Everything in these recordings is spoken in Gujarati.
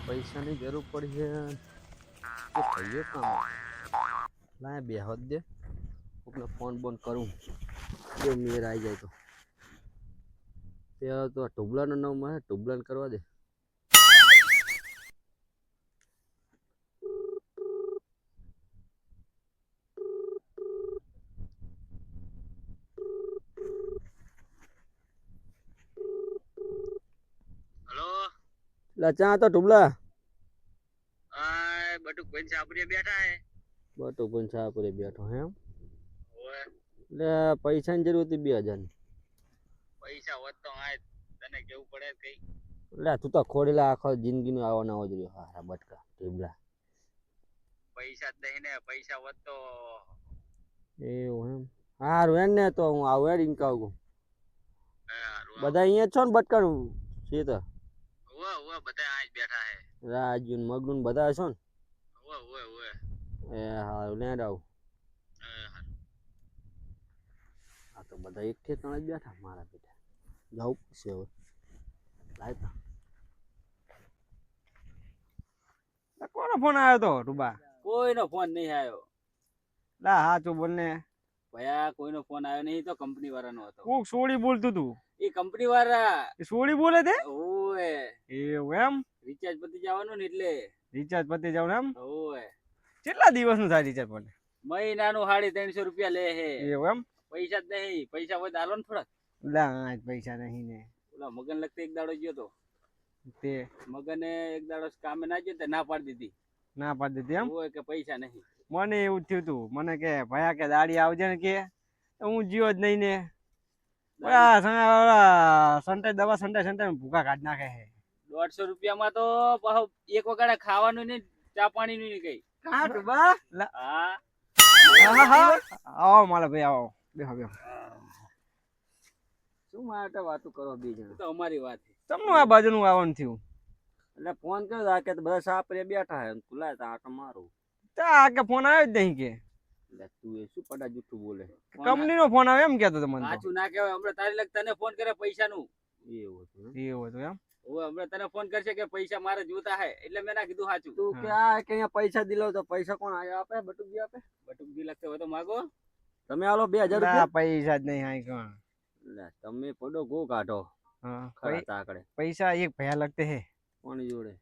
પૈસાની જરૂર પડી છે કે ભાઈએ કામ લાય બે હોત દે કોકને ફોન બોન કરું જો મેર આવી જાય તો ત્યાં તો ટુબલાનો નંબર છે ટુબલાને કરવા દે. હલો ચા તો ટુબલા આ બટુક ભાઈ સાપડીએ બેઠા હે. બટુ પણ છાપરે બેઠો હે એમ. ઓએ એટલે પૈસાની જરૂર હતી 2000 પૈસા હોત તો આ તને કેવું પડે કઈ. એટલે તું તો ખોડેલા આખો જિંદગીનો આવો નવો જ રહ્યો હારા બટકા ટુબલા. પૈસા જ નહીં ને પૈસા હોત તો એવું એમ હારું એમ ને તો હું આવું યાર ઇન્કા આવું હારું બધા અહીંયા જ છો ને બટકાનું છે તો ઓએ ઓએ બધા આજ બેઠા હે. રાજુ ને મગનું ને બધા છો ને. ઓએ ઓએ ઓએ એ હારું ને આવું આ તો બધા એક ઠેકાણે જ બેઠા મારા બેટા જવું પડશે હવે લાયતા. કોનો ફોન આવ્યો તો રૂબા? કોઈનો ફોન નહીં આવ્યો લા હાચું બોલ ને. ભયા કોઈનો ફોન આવ્યો નહીં તો કંપની વાળાનો હતો. કોક સોડી બોલતું તું. એ કંપની વાળા એ સોડી બોલે તે? ઓએ એવું એમ? રિચાર્જ પતી જવાનું ને એટલે રિચાર્જ પતી જાવ એમ? ઓએ કેટલા દિવસનું થાય રિચાર્જ પડે? મહિનાનું 350 રૂપિયા લે હે. એવું એમ? પૈસા જ નહીં પૈસા હોય તો આલો ને થોડાક. લા આજ પૈસા નહીં ને. ઓલા મગન લગતે એક દાડો ગયો તો તે મગને એક દાડો કામે ના ગયો તે ના પાડી દીધી. ના પાડી દીધી એમ? ઓય કે પૈસા નહીં. મને એવું થયું તું મને કે ભયા કે દાડી આવજે ને કે હું જીવો જ નહીં ને. ઓલા સંટાઈ દવા સંટાઈ ભૂકા કાઢ નાખે હે. 150 રૂપિયામાં તો પાછું એક વખત ખાવાનું નહીં ચા પાણી નહીં કઈ. કાં રૂબા? હા આવો મારા ભાઈ આવો બેહો બેહો. શું માટે વાતો કરો બે એ જણા તો અમારી વાત છે. તમનું આ બાજુનું આવવાનું થયું? એટલે ફોન કર્યો કે બધા સાપરે બેઠા હે તું લાય તો આટો મારું. તા કે ફોન આવ્યો જ નહીં કે. એટલે તું એ શું પડા જુઠ્ઠું બોલે કંપનીનો ફોન આવે એમ કેતો તો મને તો. સાચું ના કહેવાય હમણાં તારી લગ તને ફોન કરે પૈસાનું. એવું હતું એમ? એવું હતું એમ? ઓય હમણાં તને ફોન કરશે કે પૈસા મારે જોતા હે એટલે મેં ના કીધું સાચું. તું કે આ કે અહીંયા પૈસા દિલો તો પૈસા કોણ આયા આપે બટુકજી આપે બટુકજી લગતે હોય તો માગો. તમે આલો 2000 લા રૂપિયા. પૈસા જ નહીં હાઈ કોણ. એટલે તમે પડો ગો કાઢો હા ખરા તાકડે પૈસા એક ભયા લગતે હે. કોની જોડે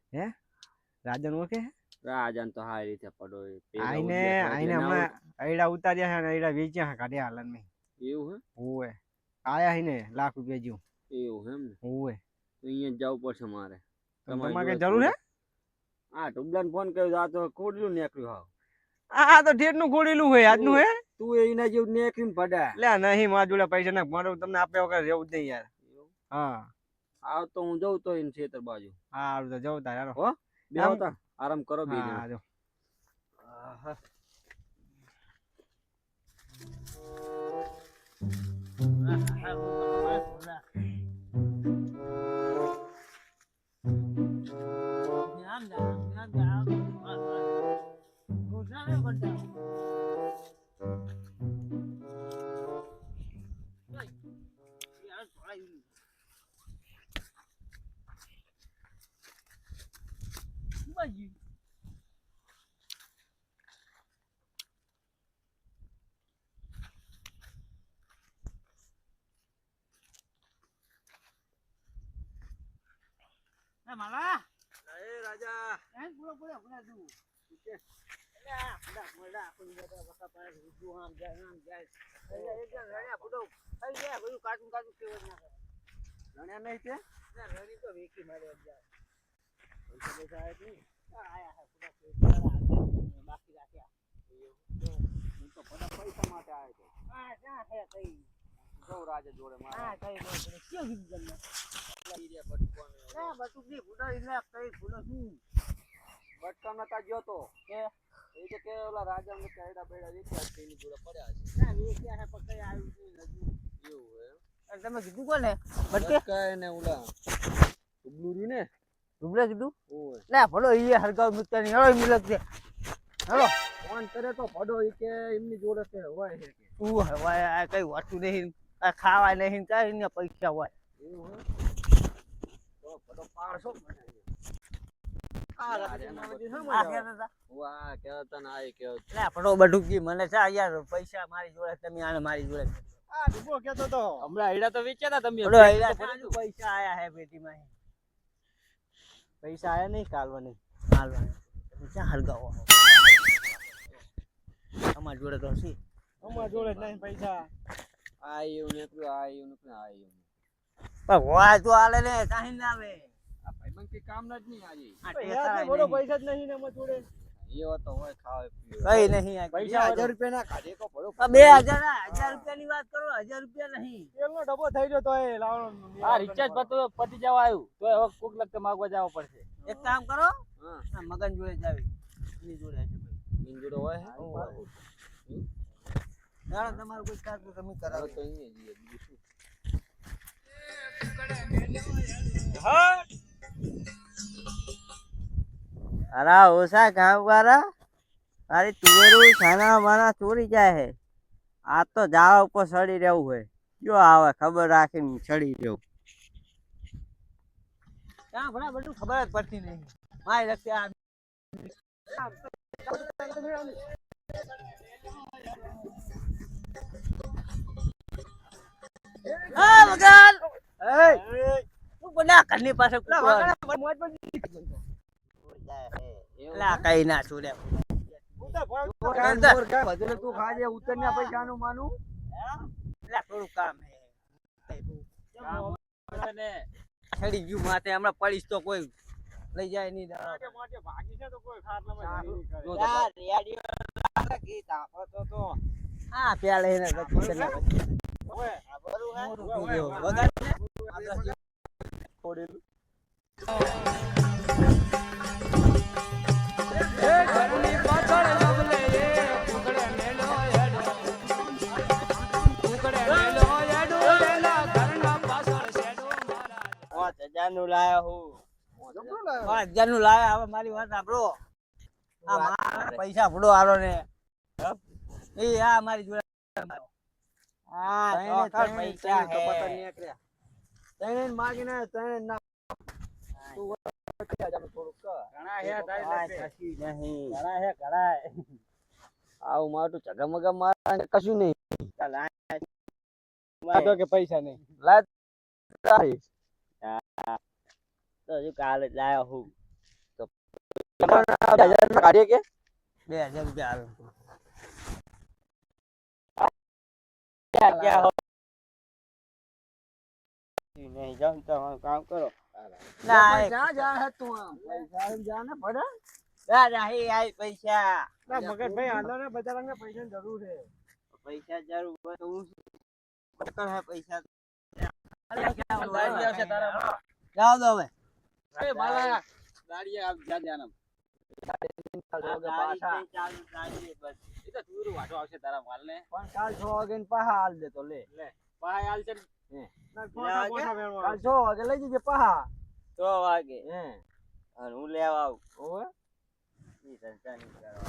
રાજન ઓકે રાજાન તો હારી રીતે પડો એ પેલા આઈને ઉડ્યા આઈને એટલે ના હમણાં અયડા ઉતાર્યા છે ને અયડા વેચ્યા છે કાઢ્યા હાલન નહીં. એવું ઓવે આયા હે ને લાખ રૂપિયા જેવું. હે એવું એમ ને ઓવે તો અહીંયા જ જવું પડશે મારે તમારે કઈ જરૂર હે? હા ટુબલાને ફોન કર્યો આ તો ખોડલું નીકળ્યું હાવ આ તો ઠેઠ નું ગોળેલું હોય આજનું હે. તું એના જેવું નીકળીને પડ્યા લે નહીં મારા જોડે પૈસા ના મારું તમને આપ્યા વગર રહેવું જ નહીં યાર. હા આવ તો હું જઉં તો એને ખેતર બાજુ હારું તો જવું તારે હાલો. હો બે આમ- આવતા આરામ કરો બે હા જણા જો આહા. માલા એ રાજા બોલો બોલો બોલા તું પૈસા માટે આવ્યો રાજા જોડે મારા બટકા નતા ગયો તો કે એ તો કે ઓલા રાજા ને કેડા બેડા વેચ્યા છે એની જોડે પડ્યા છે એવું હે તમે કીધું કોને બટકા એને ઓલા ઉબલું રહ્યું ને રૂબલે કીધું ઓય લે ભલો ઈ હરગાવ મુક્તા ની હળો મિલત છે હળો ફોન કરે તો પડો ઈ કે એમની જોડે કે હોય છે કે તું હવાય આ કઈ વાતું નહીં આ ખાવાય નહીં કઈ ને પૈસા હોય એવું હે તો પડો 500 મને આ યાર, રાતે એના બધી બધું શું આ મજા આવે? કહેતા હતા વાહ કેતા ના આય કેવો એટલે ફટો બટુકી મને છે યાર પૈસા મારી જોડે તમે આને મારી જોડે આ ડીબો કહેતો તો. હમણાં આયડા તો વેચ્યા તા તમે ફટો હૈયા છે, પૈસા આયા હે પેટીમાં પૈસા આયા નહીં કાલવાની. હાલવા તમે ક્યાં હરગાવો અમાર જોડે તો છે અમારા જોડે જ નહીં પૈસા. આયું ને આયું પણ હોય તો હાલે ને કાંઈ ના આવે આ ભાઈબંધ કે કામ ના જ નહીં આજે આ ભાઈ, ટેકરાય યાર, બોલો નહીં. પૈસા જ નહીં ને અમારા જોડે. એવો તો હોય ખાવે પીવે કઈ નહીં આ પૈસા 1000 રૂપિયા ના કાઢે કો ભરો 2000 રૂપિયાની વાત કરો 1000 રૂપિયા નહીં તેલનો ડબ્બો થઈ ગયો તો એ લાવવાનો. હા રિચાર્જ પતી જવા આવ્યું તો હવે કોક લગતે માંગવા જવા પડશે. એક કામ કરો હા આ મગન જોડે જાવી એની જોડે હશે ભાઈ ઇન્જોડો હોય જાણો તમારું કોઈ કામ તો તમે કરાવો તો અહીંયા જઈએ બીજું શું અરે ઓછા ગાँव वाला अरे तुवेरू खाना वाना ચોરી જાય હે આ તો જાવા ઉપર સડી રહેવું હે કયો આવે ખબર રાખીને સડી રહેવું ક્યાં ભણા બધું ખબર જ પડતી નહીં માય લગતે આ હા મગન તું બના ઘરની પાસે લા કઈ ના છોડે બધું તું ખાજે ઉતરના પૈસાનું માનું લા થોડું કામ હે અને છડી ગયું માથે હમણાં પડીશ તો કોઈ લઈ જાય નહીં માટે ભાગી છે તો કોઈ ખાટલામાં જઈ નહીં કરે. જો યાર રેડિયો લાગે ગીત આપો તો હા પ્યાલે એને રખી છે ઓય, વગર છોડેલું. નું લાયા હું જબરું લાવ્યો. 5000 નું લાયા હવે મારી વાત સાંભળો આ મારા પૈસા ભડો આલો ને એ આ મારી જોડે હા તો ખર પૈસા હે તને માગીને તને ના ઘણા હે તારી આ લગતે. કશું નહીં ઘણા હે ઘણા હે. આવું મારું ચગમગમ મારા કશું નહીં આ તો કે પૈસા નહીં. લાય તારી તો હજુ કાલે જ લાયો હું 1000 કાઢીએ કે 2000 રૂપિયા આલો ક્યાં નહીં જાવ તમારું કામ કરો ના ક્યાં જા હે તું આમ પૈસા જા ને પડે દાદા હે આઈ પૈસા ના મગનભાઈ હાલો ને બચારાને પૈસાની જરૂર છે. પૈસા જરૂર હોય તો હું પકડ હે પૈસા દાડી આવશે તારા. જાવ દો હવે એ માલા દાડીએ આવ જા જાનમ. પાછા એ તો તુરું વાટો આવશે તારા માલને. પણ કાલ 6 વાગે ને પાહા હાલ દે તો લે પાય હાલ છે ના, ગોઠા ગોઠા વેણવા. કાલ 6 વાગે લઈ જજે પાહા 6 વાગે હે અને હું લેવા આવું ઓવે ઈ સંચાર નહીં કરવા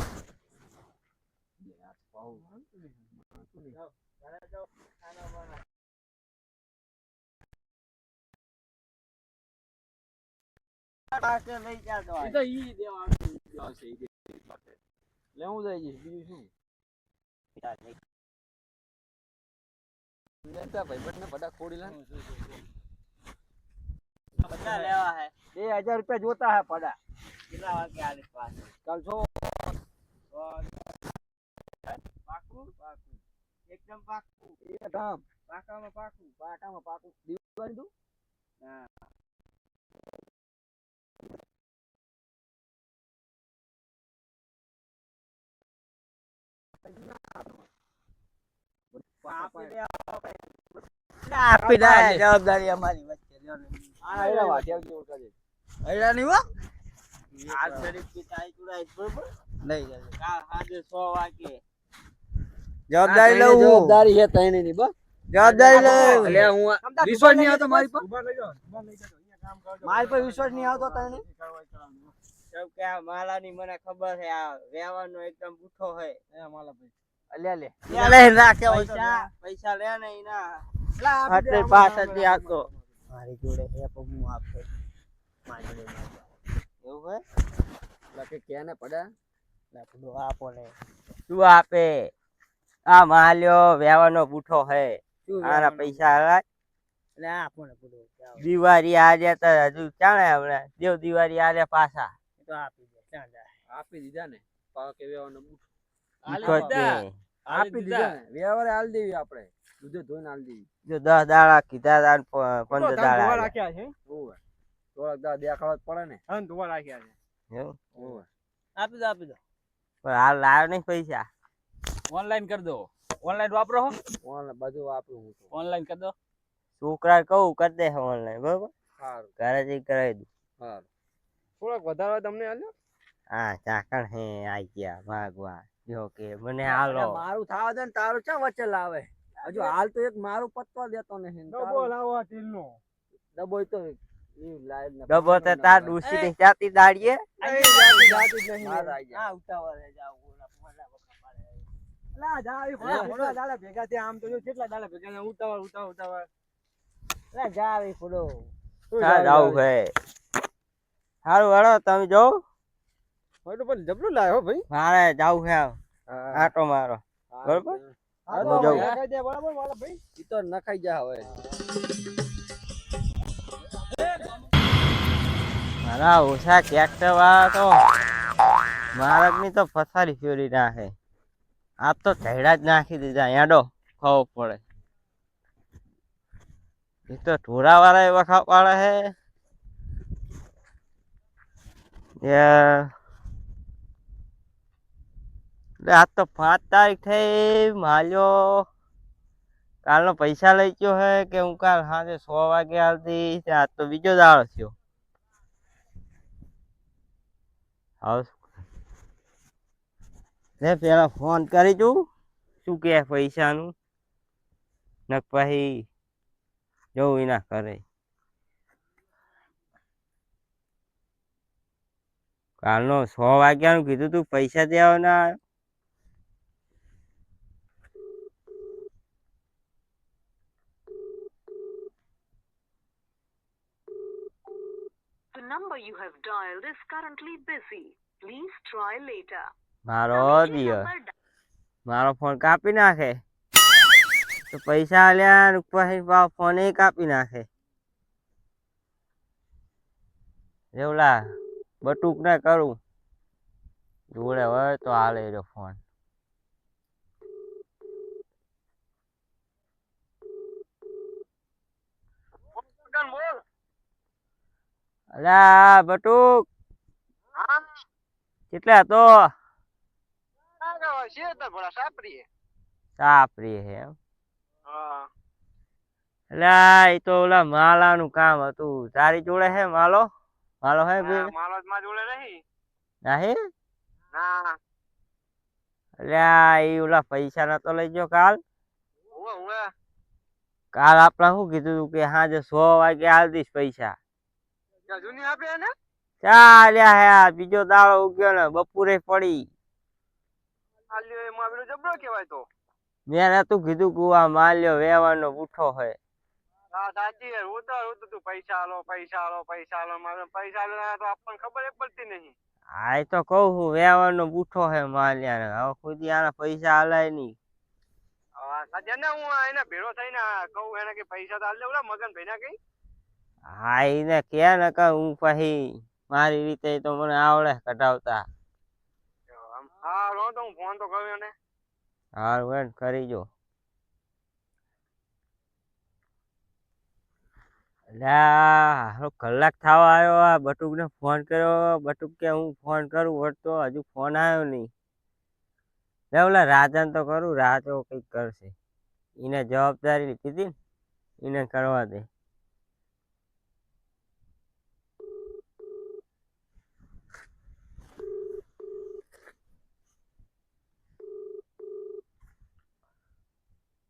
પાસે લઈ જાતો એ તો ઈ દેવા આવશે ઈ દે. લેવું જાય છે બીજું શું લેતા ભાઈબંધને બધા ખોડી લે બધા લેવા હે 2000 રૂપિયા જોતા હે પડા કેટલા વાગે આલી પાસે કાલ 6 પાકું પાકું એકદમ પાકું કામ પાકામાં પાકું પાટામાં પાકું દીવાની તું હા આપી દે જવાબદારી અમારી વચ્ચે લ્યો ને. આ એલા વાઢિયા જેવું કરે હૈડા નહીં હો આ શરીફ કી તાઈ ચુડાઈ બરોબર લઈ જજો કાલ સાંજે 6 વાગે જવાબદારી લઉં જવાબદારી છે તને ની બસ જવાબદારી લઉં એટલે હું વિશ્વાસ નહીં આવતો મારી પર ઉભા લઈ જાઓ, ઉભા લઈ જાઓ. અહીંયા કામ કરજો. મારી પર વિશ્વાસ નહીં આવતો તને સબ કે આ માલાની મને ખબર છે આ વ્યવહારનો એકદમ બુઠ્ઠો છે એ માલાભાઈ. અલ્યા લે લે રાખે પૈસા લે ને એના આટલે પાછળથી આપતો મારી જોડે હે પણ હું આપતો મારી જોડે એવું હોય એટલે કે કેને પડ્યા ના બધું આપો ને શું આપે આ માલ્યો વ્યવહારનો બૂઠો હે આના પૈસા હલાય એટલે આપો ને બધું દિવાળી આજે તો હજુ ચાલે હમણાં દેવ દિવાળી આજે પાછા તો આપી દે ક્યાં જાય આપી દીધા ને પાવ કે વેવાનો બૂઠો બૂઠો જ દીધા. ને. આપી દીધા ને વ્યવહારે હાલ દેવી આપણે દૂધે ધોઈને હાલ દેવી જો 10 દાડા કીધા તા ને 15 ધોવા દાડા રાખ્યા છે હોવે થોડાક દા દેખાડવા જ પડે ને હા ધોવા રાખ્યા છે એવું હોવે આપી દો પણ હાલ લાવ્યો નહીં પૈસા ઓનલાઈન કરી દો. ઓનલાઈન વાપરો હો? ઓન બધું વાપરું હું તો ઓનલાઈન કરી દો. છોકરા કહું કરી દે ઓનલાઈન બરોબર સારું ઘરે જઈ કરાવી દઉં સારું થોડોક વધારે તમને આલ્યો હા ચાકણ હે આઈ ગયા ભાગવા જો કે મને હાલો મારું થાવા દે ને તારું ચા વચ્ચે લાવે હજુ હાલ તો એક મારું પત્તો દેતો નહીં ડબ્બો લાવો તેલનો ડબોય તો ઈ લાઈન ને ડબ્બો તો તાર ડૂસી ની જાતી દાડીએ જાતી જ નહીં માર આઈ જાય ઉતાવળે જાવ લા જાવી થોડા દાડા ભેગા થયા આમ તો જો કેટલા દાડા ભેગા થયા ઉતાવળ જાવી ફૂડો શું જાવ હે સારું હેડો તમે જો હોય તો પણ જબરું લાયો ભાઈ મારે જાવ હે આટો મારો બરોબર હા હું તો જાઉં. ભેગા થયા બરાબર વાલા ભાઈ ઈ તો નખાઈ જા હવે મારા ઓછા ટ્રેક્ટર વાળા તો મારકની તો પથારી ફેરી નાખે આ તો ઢેડા જ નાખી દીધા યાડો ખાવો પડે એ તો ઢોરા વાળા એવા ખાવાળા હે આજ તો 5 તારીખ થઈ માલ્યો કાલનો પૈસા લઈ ગયો હે કે હું કાલ સાંજે 6 વાગે આવતી આજ તો બીજો દાડો થયો હવે પેલા ફોન કરી દઉં શું કે પૈસાનું ને પછી જવું એના કરે કાલનો 6 વાગ્યાનું કીધું તું પૈસા દેવાના The number you have dialed is currently busy. Please try later. મારો તમે જે દિયો number મારો ફોન કાપી નાખે તો પૈસા આલ્યા ને પછી ફોન એ કાપી નાખે રેવલા બટુક ને કરું જોડે હોય તો હાલે રહ્યો ફોન અલ્યા બટુક કેટલા હતો સાપરી હે એમ અલ્યા એ તો ઓલા માલાનું કામ હતું તારી જોડે હે માલો માલો હે ભાઈ મારો જ માં જોડે નહીં નાહી ના અલ્યા એ ઓલા પૈસા નતો લઈ ગયો કાલ ઉવે કાલ આપણે શું કીધું તું કે સાંજે 100 વાગે આલ દઈશ પૈસા જૂની આપે ને ચાલ્યા હે આ બીજો દાડો ઉગ્યો ને બપોરે પડી આલ્યો એમાં પેલો જબરો કહેવાય તો મેં નતું કીધું કે આ માલ્યો વ્યવહારનો બૂઠો હે હા સાચી હું તો તું પૈસા આલો મારે પૈસા આલો તો આપણને ખબર જ પડતી નહીં હા એ તો કહું છું વ્યવહારનો બૂઠો હે માલ્યા હવે ખુદ આના પૈસા આલાય નહીં સાચે ને હું એને ભેળો થઈને કહું એને કે પૈસા તો આલે ઓલા મગન ભાઈ ના કઈ હા એને કે ને કે હું પછી મારી રીતે તો મને આવડે કઢાવતા હા રો તો હું ફોન તો કર્યો ને હારું વેણ કરી જો અલ્યા કલાક થવા આવ્યો આ બટુક ને ફોન કર્યો બટુક કે હું ફોન કરું વળતો હજુ ફોન આવ્યો નહીં લે ઓલા રાજાને તો કરું રાજો કંઈક કરશે એને જવાબદારી લીધી હતી ને એને કરવા દે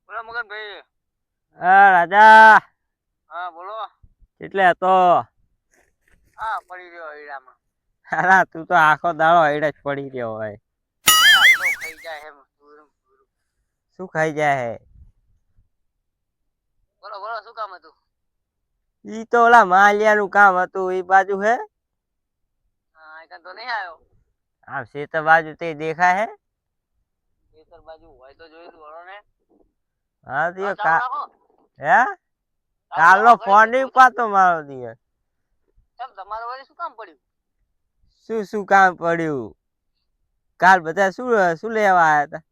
બોલા મગન ભાઈ હા રાજા હા બોલો કેટલે હતો હા પડી રહ્યો હીરામાં હારા તું તો આખો દાડો હઈડે જ પડી રહ્યો હોય ખાઈ જાય એમ શું ખાઈ જાય હે બોલો બોલો શું કામ હતું ઈ તો ઓલા માલિયાનું કામ હતું ઈ બાજુ હે રાયસન તો નહીં આવ્યો આમ ખેતર બાજુ તે દેખાય હે ખેતર બાજુ હોય તો જોઈ વળો ને હા તે ચાલુ રાખો. હે કાલનો ફોન નહીં ઉપાડતો મારો દિયર કેમ તમારે વળી શું કામ પડ્યું શું કામ પડ્યું કાલ બધા શું લેવા આવ્યા હતા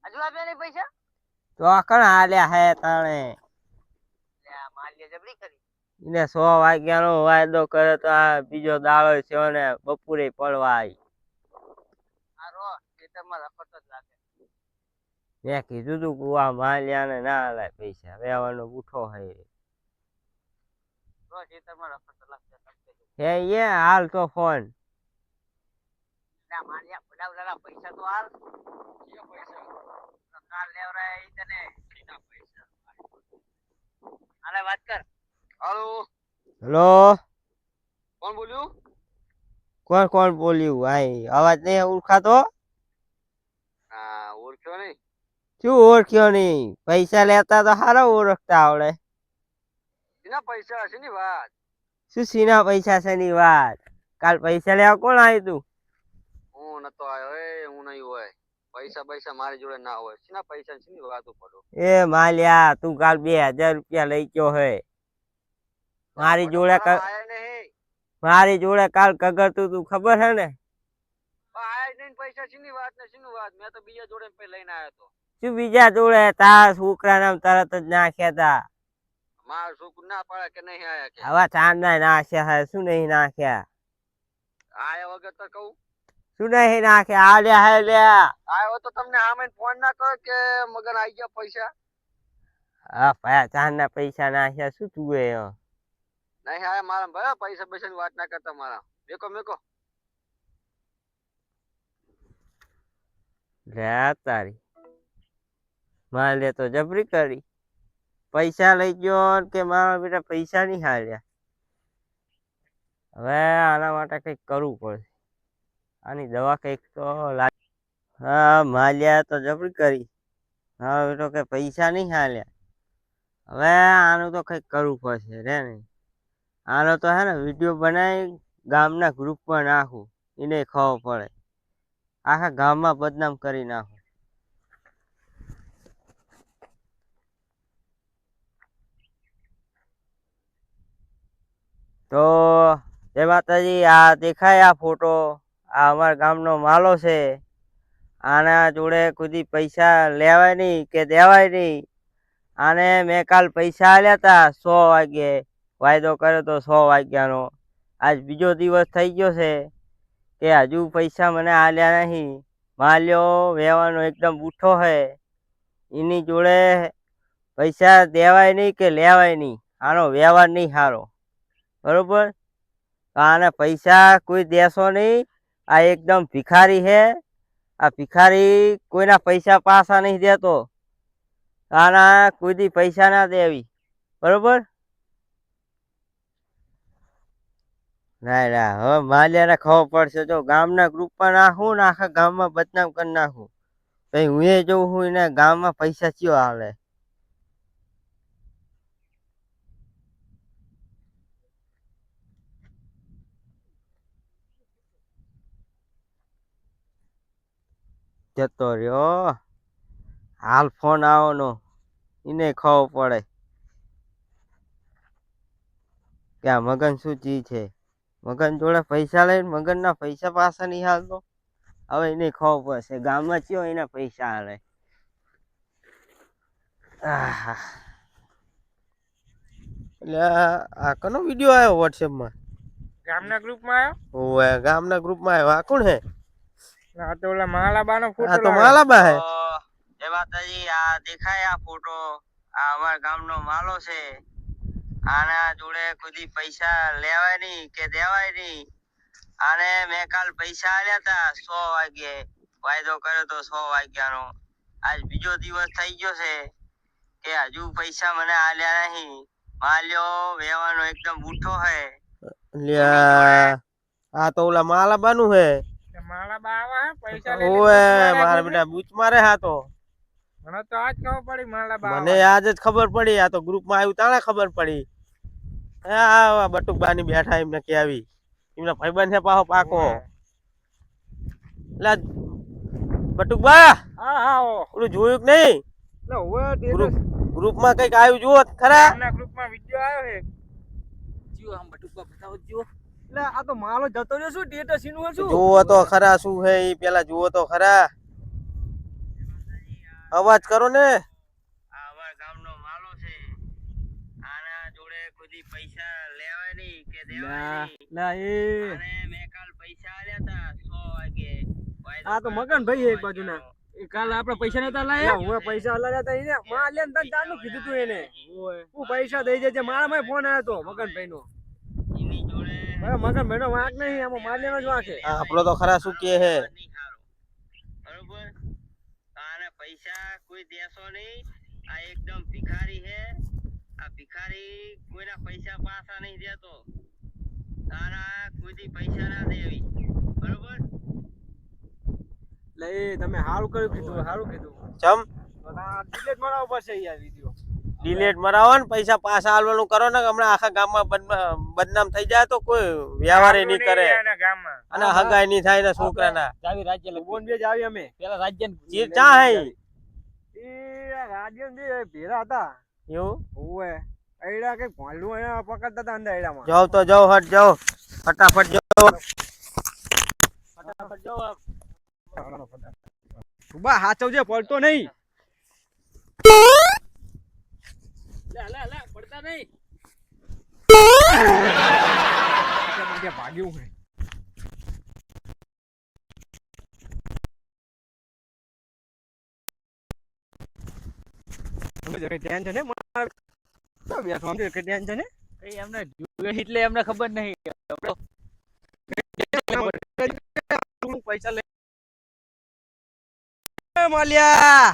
હજુ આપ્યા નહીં પૈસા તો કણ હાલ્યા હે તાણે લે આ માલ્ય જબરી કરી એને 100 વાગ્યાનો વાયદો કર્યો તો આ બીજો દાડો છે ને બપોરે પડવા આવી આ રો ખેતરમાં રખડતો જ લાગે મેં કીધું તું કુવા માલ્યાને ના લાય પૈસા વેવાનો ઉઠો હે રો ખેતરમાં રખડતો લાગશે હે એ હાલ તો ફોન લે આ માલ્યા બડાવડા પૈસા તો હાલ કયો પૈસા કાલ લેવરાય ઈ તને સીધા પૈસા હાલે વાત કર હાલો હેલો કોણ બોલ્યું કોણ બોલ્યું આઈ અવાજ નહીં ઓળખાતો હા ઓળખ્યો નહીં શું ઓળખ્યો નહીં પૈસા લેતા તો હારો ઓળખતા આવડે એના પૈસા હશે ની વાત શું સીના પૈસા છે ની વાત કાલ પૈસા લેવા કોણ આવ્યું તું હું નતો આવ્યો એ હું નહીં હોય પૈસા મારી જોડે ના હોય સીના પૈસા ની વાતો પડો એ માલ્યા તું કાલ 2000 રૂપિયા લઈ ગયો હે મારી જોડે આયા નહીં મારી જોડે કાલ કગરતું તું ખબર હે ને આયા નહીં પૈસા સીની વાત ને સીનું વાત મેં તો બીજા જોડે પે લઈને આવ્યો તો શું બીજા જોડે તારા છોકરા નામ તરત જ નાખ્યા તા માર છોકરું ના પાડે કે નહીં આયા કે આવા ચાંદા નાખ્યા હે શું નહીં નાખ્યા આયા વગર તો કહું શું નહીં નાખ્યા આલ્યા હે લ્યા આવ્યો તો તમને આમે ફોન ના કરો કે મગર આવી ગયા પૈસા હા ભાઈ ચાંદના પૈસા નાખ્યા શું તું એ નહીં આયા મારા ભાઈ પૈસા ની વાત ના કરતા મારા મેકો લે તારી મારે તો જબરી કરી પૈસા લઈ ગયો કે મારા બેટા પૈસા નહીં હાલ્યા હવે આના માટે કંઈક કરવું પડશે આની દવા કંઈક તો હા માલ્યા તો જબરી કરી હા બેટો કે પૈસા નહીં હાલ્યા હવે આનું તો કંઈક કરવું પડશે રે ને આનો તો હે ને વિડીયો બનાવી ગામના ગ્રુપમાં નાખું એને ખબર પડે આખા ગામમાં બદનામ કરી નાખું તો જય માતાજી આ દેખાય આ ફોટો આ અમારા ગામનો માલો છે આના જોડે કોઈ પૈસા લેવાય નહીં કે દેવાય નહીં આને મેં કાલ પૈસા આલ્યા હતા 100 વાગ્યે વાયદો કર્યો તો 100 વાગ્યાનો આજ બીજો દિવસ થઈ ગયો છે કે હજુ પૈસા મને આલ્યા નહીં માલ્યો વેવાનો એકદમ બૂઠો હે એની જોડે પૈસા દેવાય નહીં કે લેવાય નહીં આનો વ્યવહાર નહીં સારો બરોબર આને પૈસા કોઈ દેશો નહીં આ એકદમ ભિખારી હે આ ભિખારી કોઈના પૈસા પાછા નહીં દેતો આના કોઈ દી પૈસા ના દેવી બરોબર ના હવે માલ્યાને ખબર પડશે જો ગામના ગ્રુપમાં નાખું ને આખા ગામમાં બદનામ કરી નાખું પછી હું એ જોઉં હું એને ગામમાં પૈસા ચિયો હાલે જતો રહ્યો હાલ ફોન આવવાનો એને ખબર પડે કે આ મગન શું ચીજ છે મગન જોડે પૈસા લઈને મગનના પૈસા પાછા નહીં હાલતો હવે એને ખબર પડશે ગામમાં ચિયો એના પૈસા હાલે એટલે આ કનો વિડીયો આવ્યો વોટ્સએપમાં ગામના ગ્રુપમાં આવ્યો ઓવે ગામના ગ્રુપમાં આવ્યો આ કોણ હે આ તો ઓલા માલાબાનો આ ફોટો તો માલાબા હે જય માતાજી આ દેખાય આ ફોટો આ અમારા ગામનો માલો છે આના જોડે કોઈ પૈસા લેવાય નહીં કે દેવાય નહીં આને મેં કાલ પૈસા આલ્યા હતા 100 વાગ્યે વાયદો કર્યો તો 100 વાગ્યાનો આજ બીજો દિવસ થઈ ગયો છે કે હજુ પૈસા મને આલ્યા નહીં માલ્યો વેવાનો એકદમ બૂઠો હે આ તો ઓલા માલાબાનું હે માલાબા આવા હે પૈસા ઓએ મારા બેટા બૂચ મારે હા તો મને તો આજ ખબર પડી માલાબા મને આજ જ ખબર પડી આ તો ગ્રુપમાં આવ્યું તાણે ખબર પડી આ બટુકબાની બેઠા એમને કે આવી એમના ભાઈબંધ છે પાહો પાકો એટલે બટુકબા હા હા ઓલું જોયું કે નહીં એટલે હવે ગ્રુપમાં કઈક આવ્યું જુઓ ખરા ના ગ્રુપમાં વિડિયો આવ્યો છે જીઓ આમ બટુકા બતાવો જીઓ એટલે આ તો માલો જતો રહ્યો શું ટેટસ ઈનું શું જુઓ તો ખરા શું છે ઈ પેલા જુઓ તો ખરા અવાજ કરો ને આ અમારા ગામનો માલો છે આના જોડે કોઈ પૈસા લેવાય નહીં કે દેવાય નહીં ના એ અને મેં કાલ પૈસા આલ્યા તા 100 વાગે આ તો મગનભાઈ એક બાજુના એ કાલ આપણે પૈસા નતા લાયા હું પૈસા લાયા તા એને માં લે ને તાનું કીધું તું એને હું પૈસા દઈ દેજે મારા માં ફોન આવ્યો તો મગનભાઈ નો એની જોડે મગનભાઈ નો વાંક નહીં આમાં માલ્યાનો જ વાંક છે આપણો તો ખરા શું કે હે નહીં હારો બરોબર આને પૈસા કોઈ દેશો નહીં આ એકદમ ભિખારી છે આ ભિખારી કોઈના પૈસા પાછા નહીં દેતો તારા કોઈ પૈસા ના દેવી બરોબર એટલે એ તમે સારું કર્યું કીધું સારું કીધું ચમ ડિલીટ મારવા પડશે યાર વિડિયો ડિલેટ મરાવો ને પૈસા પાછા આલવાનું કરો ને હમણાં આખા ગામમાં બદનામ થઈ જાય તો કોઈ વ્યવહારે નહીં કરે અને હગાઈ નહીં થાય ને છોકરાના જાવી રાજ્ય બોન બે જાવી અમે પેલા રાજ્ય ચા હે એ રાજ્ય જે ભેરા હતા એવું ઓએ એડા કે ભાલું એના પકડતા હતા અંદર એડામાં જાઓ તો જાઓ હટ જાઓ ફટાફટ જાઓ ફટાફટ જાઓ સુબા હાચવજે પડતો નહીં લે પડતા નહીં ભાગ્યું હે ટેન્શન હે ટેન્શન હે એમને એટલે એમને ખબર નહીં પૈસા લે માલ્યા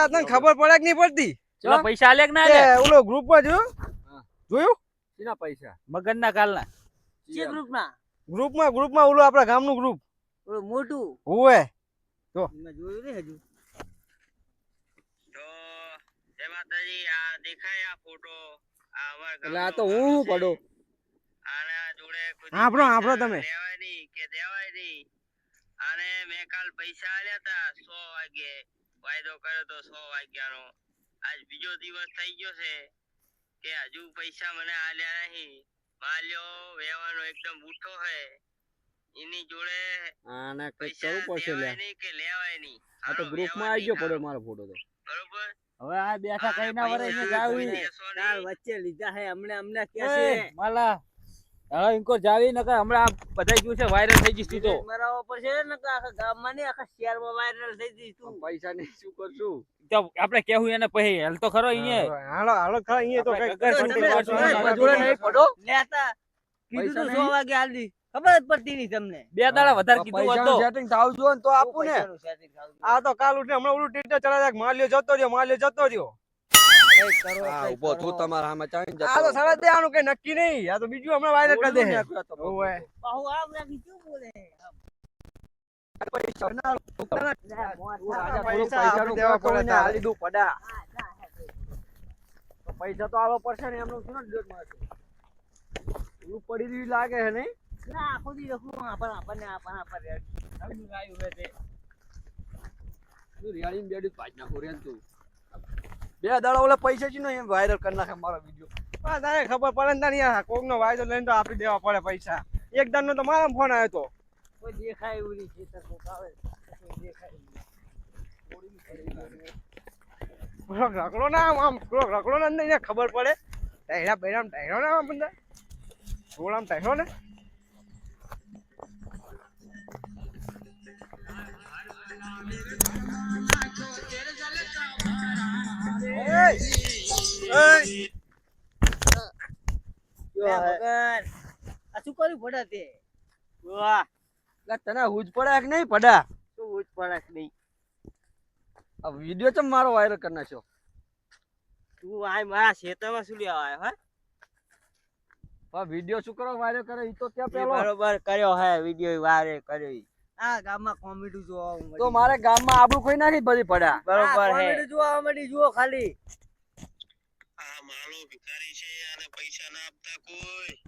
તને ખબર પડે કે નહીં પડતી પૈસા આલે કે ના આલે ઓલો ગ્રુપ માં જોયું શેના પૈસા મગન ના કાલ ના જે ગ્રુપમાં ઓલો આપણા ગામનું ગ્રુપ ઓલો મોટું હોવે તો જોયું ને હજુ તો જય માતાજી આ દેખાય આ ફોટો આ અમાર એટલે આ તો હું પડો આના જોડે કોઈ આપણો તમે લેવાય નહીં કે દેવાય નહીં આને મેં કાલ પૈસા આલ્યા તા 100 વાગે વાયદો કર્યો તો 100 વાગ્યાનો આજ બીજો દિવસ થઈ ગયો છે કે હજુ પૈસા મને આલ્યા નહીં માલ્યો વ્યવહારનો એકદમ ઉઠો હે એની જોડે આના કઈ પૈસા કરવું પડશે લે દેવાય નહીં કે લેવાય નહીં આ તો ગ્રુપ માં આવી ગયો પડ્યો મારો ફોટો તો બરોબર હવે આ બેઠા કઈ ના વરે ને જાવી તાર વચ્ચે લીધા હે અમને કે છે માલા હવે ઇનકો જાવી નકર હમણાં બધાય જોયું છે વાયરલ થઈ જઈશ તું તો મરાવો પડશે ને કે આખા ગામમાં ને આખા શહેરમાં વાયરલ થઈ જઈશ તું પૈસા ને શું કરશું તો આપણે કેવું એને પછી હાલ તો ખરો અહીંયા હાલો ખરો અહીંયા તો કઈ જોડે નહીં પડો લેતા કીધું તો 100 વાગે હાલ દી ખબર જ પડતી નહીં તમને બે દાડા વધારે કીધું હતો સેટિંગ થાવ જો ને તો આપું ને આ તો કાલ ઉઠે હમણાં ઓલું ટીટર ચડાવ્યા માલ્યો જતો રહ્યો આ ઉભો તું તમારા સામે ચાઈ જતો આ તો સાડા દેવાનું કઈ નક્કી નહીં આ તો બીજું હમણાં વાયરલ કરી દે ઓવે બાહુ આમ રાખી શું બોલે પૈસા તો આલો પડશે ને એમનું શું ડોટ મારશે પડી રહ્યું લાગે હે નહીં ના ખુદી રખું આપણને આવ્યું હે તે રિયાળી બેડી પાજ નાખો રે તું બે દાડા ઓલા પૈસા છે ને એમ વાયરલ કરી નાખે મારો વિડિયો આ તારે ખબર પડે ને તારી કોક નો વાયરલ લઈને તો આપી દેવા પડે પૈસા એક દાન નો તો મારા ફોન આવ્યો તો કોઈ દેખાય એવું નહીં ખેતર કોક આવે દેખાય રખડો ના આમ રખડો ના નહીં ખબર પડે ટાયરા બૈરામ ટાયરો ના આમ બંદા રોલામ ટાયરો ને શું કર્યું પડે તે વાહ તને હુજ પડે કે નહીં પડા શું ઉચ પડે નહીં આ વિડિયો ચમ મારો વાયરલ કરી નાખ્યો તું આ મારા ખેતરમાં શું લેવા આવ્યો હે આ વિડિયો શું કરો વાયરલ કરે ઈ તો ક્યાં પેલો બરોબર કર્યો હે વિડિયો વાયરલ કર્યો આ ગામમાં કોમેડી જોવા મળે તો મારે ગામમાં આબરૂ કોઈ નાખી બધી પડ્યા બરોબર હે કોમેડી જોવા મળી જુઓ ખાલી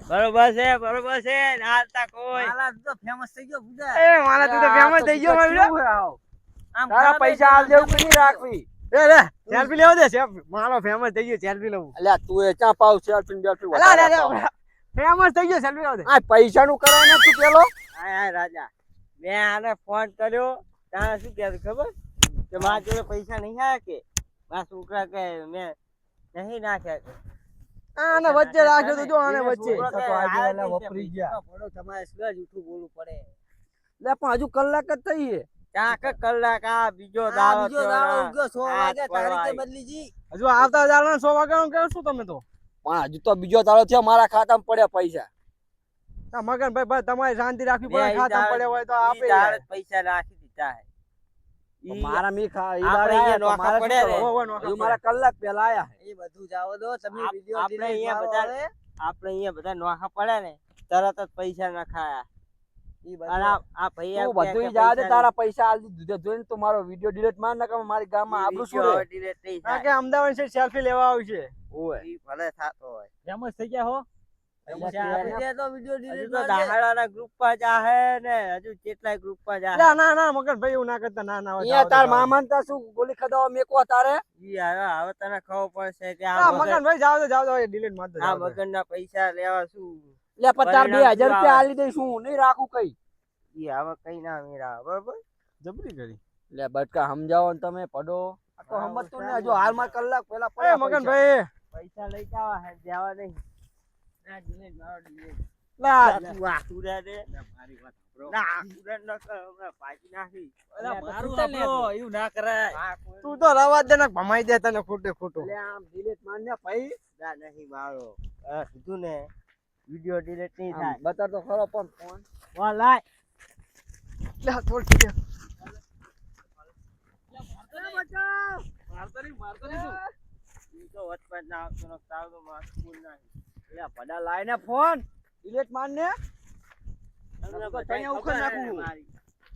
બરોબર છે ના હાલતા કોઈ એ મારા તું તો ફેમસ થઈ ગયો મારો તારા પૈસા આલ દેવું કે નહીં રાખવી રે સેલ્ફી લેવો દે મારો ફેમસ થઈ ગયો સેલ્ફી લઉં અલ્યા તું એ ચા પાવ સેલ્ફી બેલ્ફી ફેમસ થઈ ગયો સેલ્ફી લેવો દે આ પૈસા નું કરાય ને તું પેલો હા રાજા મેં આને ફોન કર્યો ત્યાં શું કહેતું ખબર કે મારા જોડે પૈસા નહીં આવ્યા કે મારા છોકરા કે મેં નહીં નાખ્યા કે આને વચ્ચે રાખ્યો તો જો આને વચ્ચે છોકરો કે આયા આયા નહીં વપરી કે ગયા. પડો તમારે શું જ ઉઠું બોલવું પડે લે પણ હજુ કલાક જ થઈ છે. ચાક કલાક આ બીજો દાડો ઉગ્યો 100 વાગે તારીખે બદલી હજુ આવતા દાડા 100 વાગ્યાનું કહો શું તમે તો પણ હજુ તો બીજો દાડો થયો મારા ખાતામાં પડ્યા પૈસા. મગન ભાઈ તમારે શાંતિ રાખવી પડે ખાતા પડ્યા હોય તો આપે દાડે પૈસા નાખી દીધા હે પણ મારા મી ખા ઈ આપણે દાડે અહીંયા આયા તો નોખા મારે પડ્યા શું ને. કરવાનું? હજુ મારા કલાક પહેલા આયા. એ બધું જાવ દો તમે વિડિયો આપણે અહીંયા બધા આપણે અહીંયા બધા નોખા પડ્યા ને તરત જ પૈસા નખાયા અને આ ભાઈ તું બધું જા દે તારા પૈસા આલ દીધું જોઈને તું મારો વિડિયો ડિલીટ માર નાખ મારી ગામમાં આબરૂ શું રે. કારણ કે અમદાવાદ છે સેલ્ફી લેવા આવશે ઓય ભલે થાતો હોય ફેમસ થઈ ગયા હો હજુ તો દાહાડાના ગ્રુપમાં જાહે ને હજુ કેટલાય ગ્રુપમાં જાહે ના મગન ભાઈ એવું ના કરતા ના અહીંયા તાર મામાને તા શું ગોલી ખદાવા મેકવા તારે? ઈ હવે તને ખબર પડશે કે મગન ભાઈ જાવ દો ડિલીટ માર દો આ મગનના પૈસા લેવા શું લે પણ તાર 2000 રૂપિયા આલી દઈશ હું નહીં રાખું કઈ. ઈ હવે કઈ ના મેરા બરોબર જબરી કરી લે બટકા સમજાવો ને તમે પડો આ તો સમજતું ને હજુ હાલમાં કલાક પહેલા એ મગન ભાઈ પૈસા લઈ જાવા હે દેવા નહીં ના દિલે મારો દિલે લા તું આ સુરા દે મારી વાત સાંભળો ના સુરા ન કર હમણાં પાછી નાખી મારું આપણો એવું ના કરાય તું તો રવા દે ને ભમાઈ દે તને ખોટે ખોટું લે આમ ડિલીટ માર ને ભાઈ ના નહીં મારો કીધું ને વિડિયો ડિલીટ નહીં થાય બતાડ તો ખરો પણ ફોન વા લાય લે થોડ ઠીક ઈ તો વચમાં ના આવતો ન તાવતો માં સ્કૂલ ના લે પડા લાય ને ફોન ડિલીટ માર ને તમને તો તને ઉખર નાખું.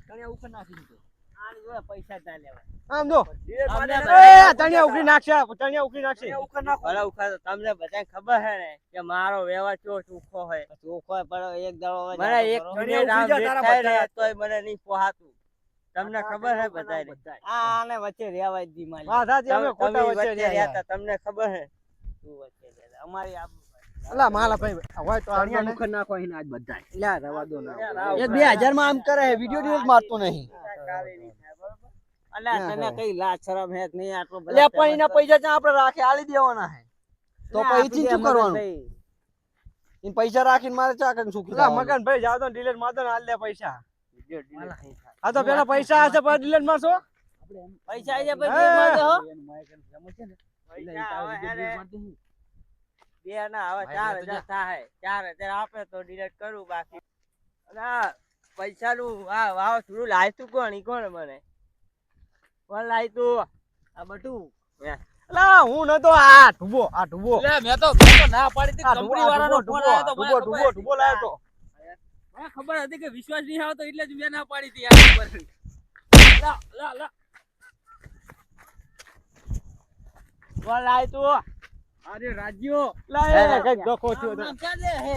તને ઉખર નાખી દે. આની જોડે પૈસા જ ના લેવાય આમ જો ડિલીટ માર ને એ તણિયા ઉખડી નાખશે તણિયા ઉખડી નાખશે ઉખર નાખો. ભલે ઉખાડો તમને બધાને ખબર હે ને કે મારો વ્યવહાર કેવો ચોખ્ખો હોય ચોખ્ખો હોય પણ એક દાડો મને એક મિનિટ આમ ઉખડી જા ભેટ તારા થાય ને બધા. તોય મને નહીં પોહાતું તમને ખબર હે બધાને આને વચ્ચે રહેવાય દી માલી વાત સાચી અમે ખોટા તમે વચ્ચે રહ્યા રહેતા તમને ખબર હે તું વચ્ચે રહેતા અમારી આબરૂ અલા માલા ભાઈ હોય તો તણિયા આને ઉખર નાખો એને આજ બધાય. લે રવા દો ના એ 2000 માં આમ કરે વિડિયો ડિલીટ મારતો નહીં. કાલે નહીં થાય બરોબર અલ્યા તને કઈ લાજ શરમ હે કે નહીં આટલો લે પણ એના પૈસા જ્યાં આપણે રાખે આલી દેવાના હે તો પછી શું કરવાનું? इन पैसा રાખીને મારે ચા કઈ સુખી લા થવાનું? મગન ભાઈ જાવ તો ડિલીટ માર દો ને હાલ દે પૈસા વિડિયો ડિલીટ નહીં થાય આ તો પેલા પૈસા હશે પછી ડિલીટ મારશો પૈસા આઈ જાય હે. પછી મારજો હો એટલે પૈસા ઈ હવે તારે હેને વિડિયો ડિલીટ મારતી. બે ના હવે 4000 થાય 4000 આપે તો ડિલીટ કરું બાકી ના પૈસા નું આ વાવ થોડું લાય તું કોણ મને કોણ લાય તું આ બટુ લા હું નતો આ ઢુબો મેં તો ના પાડી હતી કંપની વાળાનો ફોન આવ્યો તો મને ખબર હતી. ઢુબો લાયો તો મને ખબર હતી કે વિશ્વાસ નહીં આવતો એટલે જ મેં ના પાડી હતી યાર ખબર. લા કોણ લાય તું અરે રાજ્યો લા એ કઈક ડખો થયો તો આમ ક્યાં લે હે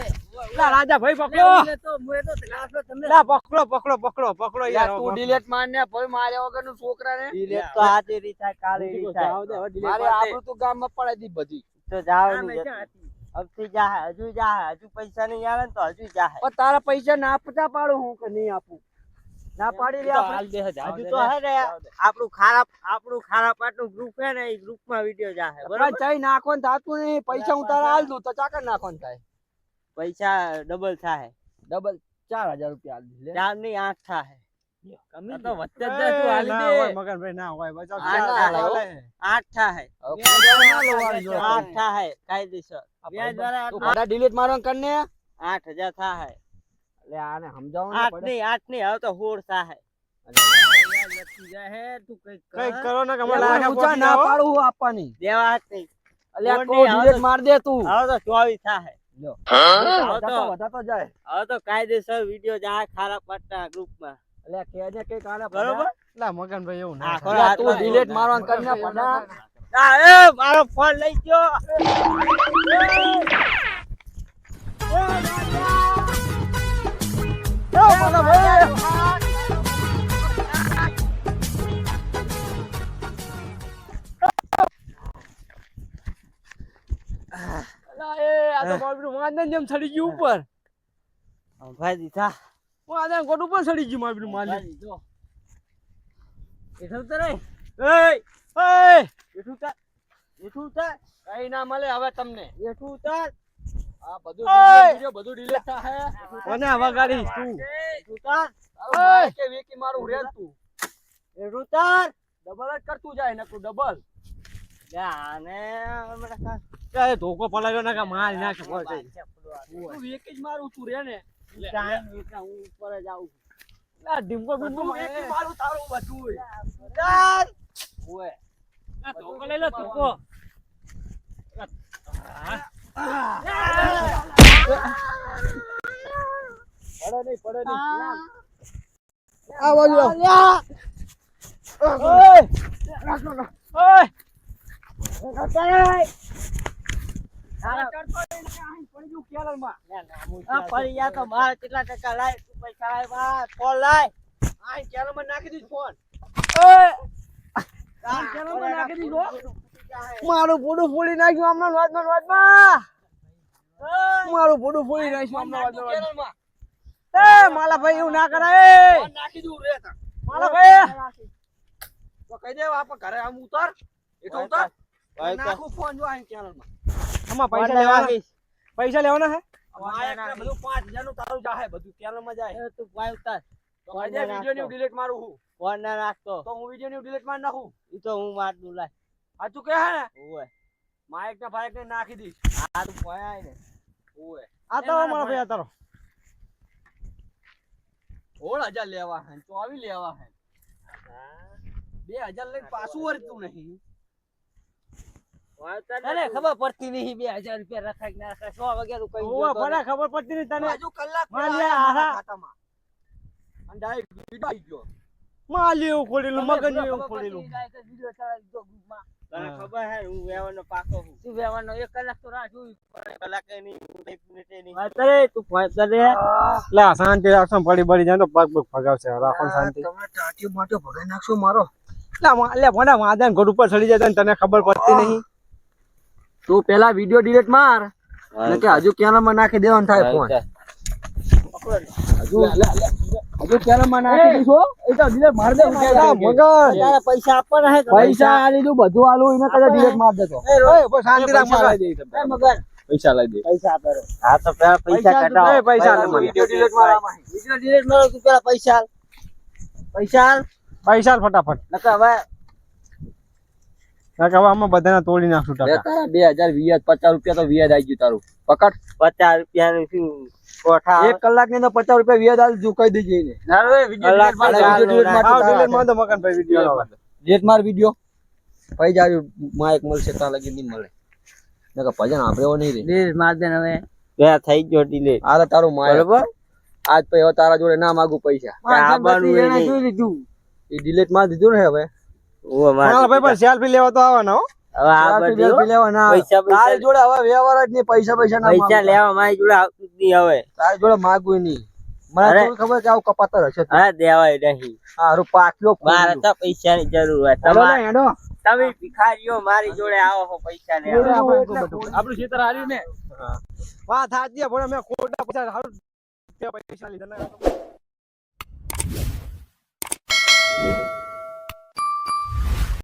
લા રાજા ભાઈ પકડો લે તો મુએ તો લાસો તમને લા પકડો યાર યાર તું ડિલીટ માર ને ભાઈ માર્યા વગર નું છોકરાને ડિલીટ તો આજે રી થાય કાલે રી થાય મારે આબરૂ તું ગામમાં પડાઈ દી બધી. તો જાવની અબથી જાહે હજુ પૈસા નહીં આવે ને તો હજુ જાહે પણ તારા પૈસા ના આપતા પાડું હું કે નહીં આપું? ના પાડી લે આપણે. હાલ દે જાવ હજુ તો હે ને આપણું ખારા પાટનું ગ્રુપ હે ને એ ગ્રુપમાં વિડિયો જાહે પણ બરોબર ચાઈ નાખવાનું થાતું નહીં. પૈસા હું તારા આલ દઉં તો ચાકર નાખવાનું થાય. પૈસા ડબલ થાય ડબલ 4000 રૂપિયા આલ દે. લે. 4 ની 8 થાય તો વચ્ચે જ જા તું હાલી ના દે હોય મગન ભાઈ ના હોય બચાવ આ ના લાવો. 8 થાય હવે પૈસા ના લો વાળી જોડે. 8 થાય કાયદેસર વ્યાજ દ્વારા તું બધા ડિલીટ મારવાનું કર ને. 8000 થાય લે આને સમજાવવાનું 8 પડે. નહીં હવે તો 16 થાય લખી જાય હે તું કઈક કઈક કરો ને કે લે, હમણાં હું ઊંચા ના પાડું હું આપવાની. દેવા જ નહીં અલ્યા કોણ કો નહીં, ડિલીટ માર દે તું. હવે તો 24 થાય લ્યો. તો- વધાતો જાય. હવે તો કાયદેસર વિડિયો જાય ખારા પાટના ગ્રુપમાં અલ્યા કેજે કઈક આને બરોબર લા મગન ભાઈ એવું ના આખો થાય. અલ્યા તું ડિલીટ મારવાનું કર ને પડા. મારો ફોન લઈ ગયો અલા એ આ તો મારું વાંદન જેમ ચડી ગયું ઉપર ભાઈ દીધા વાંદન કોટ ઉપર ચડી ગયું મારું માલી જો એઠું તો રે એઠું તા કઈ ના મળે હવે તમને એઠું તા આ બધું ઓય! વિડિયો બધું ડિલીટ થાય કોને વગાડી તું એઠું તા ઓય કે વેકી મારું રેલ તું એઠું તા ડબલ જ કરતું જાય નકરું ડબલ આને હમણાં એ ધોકો પલાવ્યો ના કે માલ નાખે બોલ તું વેકી જ મારું તું રે ને ટાઈમ હું ઉપર જ આવું લા ડીમકો બીમકો વેકી મારું તારું બધું હોય ઓય આ ધોકો લઈ લો ધોકો પડે નહીં આ બાજુ ઓય ઓય આ પડી ગયા તો માર કેટલા ટકા લાય તું પૈસા લાય બા ફોન લાય આ કેલમાં નાખી દીધ ફોન કેલમાં નાખી દીધો મારું પોડું ફોડી નાખ્યું હમણાં વાતમાં મારું પોડું ફોડી નાખ્યું હમણાં વાતમાં એ માલા ભાઈ એવું ના કરાય નાખી દઉં રે માલા ભાઈ તો કહી દે આપ ઘરે આમ ઉતાર એતો ઉતાર નાખું ફોન જો આ કેલમાં આમાં પૈસા લેવાના હે આ બધું 5000 નું તારું જાહે બધું કેલમાં જાય તું ભાઈ ઉતાર તો કહી દે વિડિયો ની ડિલીટ મારું હું ફોન ના રાખતો તો હું વિડિયો ની ડિલીટ માર નાખું ઈ તો હું માર દઉં લાય સાચું કહે હે ને ઓય માઇક ના ફાઇક ને નાખી દીશ આ તું ભણાય ને ઓય આ તો મારા ભાઈ તારો 16000 લેવા હે 24 લેવા હે 2000 લઈને પાછું વરતું નહીં તને ખબર પડતી નહીં 2000 રૂપિયા રખાય ના રખાય 100 વાગે તું કઈ ઓય ભલા ખબર પડતી નહીં તને હજુ કલાક માલ્યા, આહા. ખાતામાં અને ડાયરેક્ટ વિડિયો આવી ગયો માલ્યું ખોલેલું મગજ એવું ખોલેલું તને ખબર હે હું વેવાનો પાકો હું તું વેવાનો 1 કલાક તો રાહ જોઈ કલાકે નહીં 1 મિનિટે નહીં અરે તું ફોન કરે લા શાંતિ રાખો પડી પડી જાય તો પગ પગ ભગાવશે રાખો શાંતિ તમે ટાટીઓ માટો ભગાઈ નાખશો મારો લે ભણા વાદન ઘર ઉપર ચડી જાય તને ખબર પડતી નહીં તું પેલા વિડિયો ડિલીટ માર એટલે કે હજુ કેનામાં નાખી દેવાનું થાય ફોન હજુ કેનામાં નાખી દીધો એ તો ડિલીટ માર દે મગર તારા પૈસા આપવાના હે પૈસા આ લીધું બધું આલું એને કદા ડિલીટ માર દેતો ઓય બસ શાંતિ રાખ મગર મગર પૈસા લઈ દે પૈસા આપે હા તો પેલા પૈસા કઢાવો પૈસા વિડિયો ડિલીટ માર વિડિયો ડિલીટ મારો તું પેલા પૈસા પૈસા ફટાફટ નકા હવે આમાં બધાના તોડી નાખશું લે તારા 2000 વ્યાજ 50 રૂપિયા તો વ્યાજ આવી ગયું તારું પકડ 50 રૂપિયાનું શું કોઠા 1 કલાક ની અંદર 50 રૂપિયા વ્યાજ આલ ચૂકવી દેજે એને કલાક ડિલીટ માર દો મગન ભાઈ વિડિયો ડિલીટ માર વિડિયો પૈ જાજો માઈક મળશે તા લગી નહીં મળે નકર ભજન આપણે એવો નહીં રે ડિલીટ માર દે હવે બે થઈ ગયો ડિલીટ આ તારું માઈક બરોબર આજ પછી હવે તારા જોડે ના માંગુ પૈસા આબાનું એ નહીં એ ડિલીટ માર દીધું ને હવે ઓ માર ભાઈ પણ સેલ્ફી લેવા તો આવવાના હો હવે આ selfie લેવા ના પૈસા તારી જોડે હવે વ્યવહાર જ નહીં પૈસા ના પૈસા માંગુ. લેવા મારી જોડે આવતું જ નહીં હવે તારી જોડે માંગવું નહીં મને અરે. થોડી ખબર કે આવું કપાતર હશે તું. હા દેવાય નહીં હારું પાક્યો મારે તો પૈસાની જરૂર હોય તમારે હેડો તમે ભિખારીઓ મારી જોડે આવો છો પૈસા લેવા આપણું ખેતર હાર્યું ને વાત સાચી પણ મેં ખોટા પૈસા હારું પૈસા લીધા ના